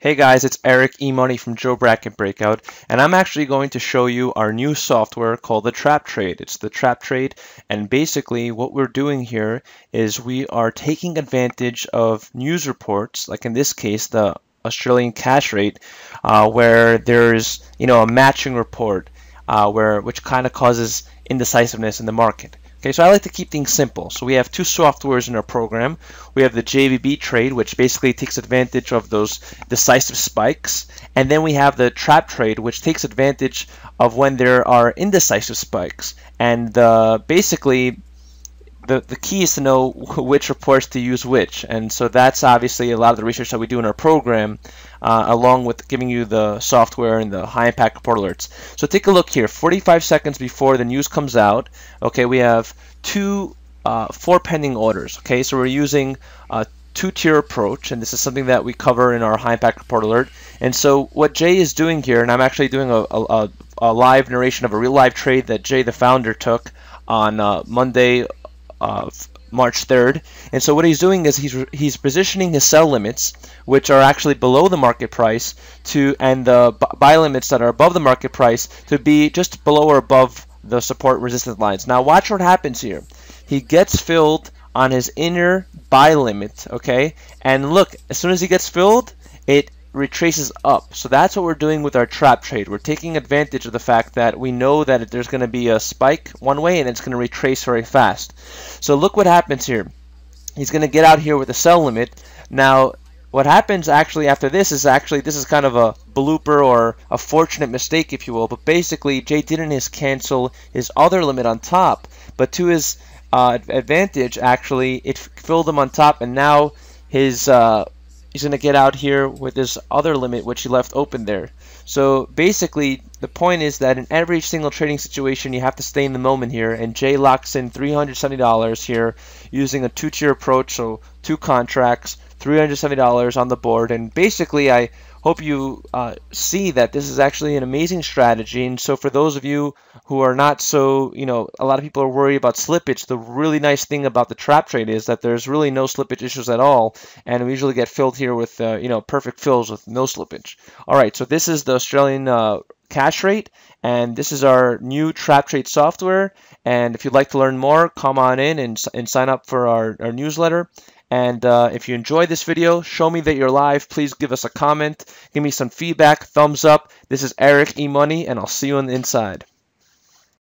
Hey guys, it's Eric E-Money from Joe Bracket Breakout, and I'm actually going to show you our new software called the Trap Trade. It's the Trap Trade, and basically what we're doing here is we are taking advantage of news reports, like in this case, the Australian cash rate, where there's a matching report, which kind of causes indecisiveness in the market. Okay, so I like to keep things simple. So we have two softwares in our program. We have the JVB trade, which basically takes advantage of those decisive spikes. And then we have the trap trade, which takes advantage of when there are indecisive spikes. And basically, the key is to know which reports to use which. And so that's obviously a lot of the research that we do in our program, along with giving you the software and the high impact report alerts. So take a look here, 45 seconds before the news comes out. Okay, we have four pending orders. Okay, so we're using a two-tier approach, and this is something that we cover in our high impact report alert. And so what Jay is doing here, and I'm actually doing a live narration of a real live trade that Jay, the founder, took on Monday, March 3rd. And so what he's doing is he's positioning his sell limits, which are actually below the market price, and the buy limits that are above the market price to be just below or above the support resistance lines. Now watch what happens here. He gets filled on his inner buy limit, okay? And look, as soon as he gets filled, it retraces up. So that's what we're doing with our trap trade. We're taking advantage of the fact that we know that there's going to be a spike one way and it's going to retrace very fast. So look what happens here. He's going to get out here with a sell limit. Now what happens actually after this is kind of a blooper or a fortunate mistake, if you will, but basically Jay didn't cancel his other limit on top, but to his advantage, actually it filled him on top, and now his he's going to get out here with this other limit which he left open there. So basically the point is that in every single trading situation you have to stay in the moment here, and Jay locks in $370 here using a two-tier approach, so two contracts, $370 on the board. And basically I hope you see that this is actually an amazing strategy. And so for those of you who are not so, a lot of people are worried about slippage. The really nice thing about the trap trade is that there's really no slippage issues at all, and we usually get filled here with perfect fills with no slippage. All right, so this is the Australian cash rate, and this is our new trap trade software. And if you'd like to learn more, come on in and sign up for our newsletter. And if you enjoyed this video, show me that you're live. Please give us a comment, give me some feedback, thumbs up. This is Eric E-Money, and I'll see you on the inside.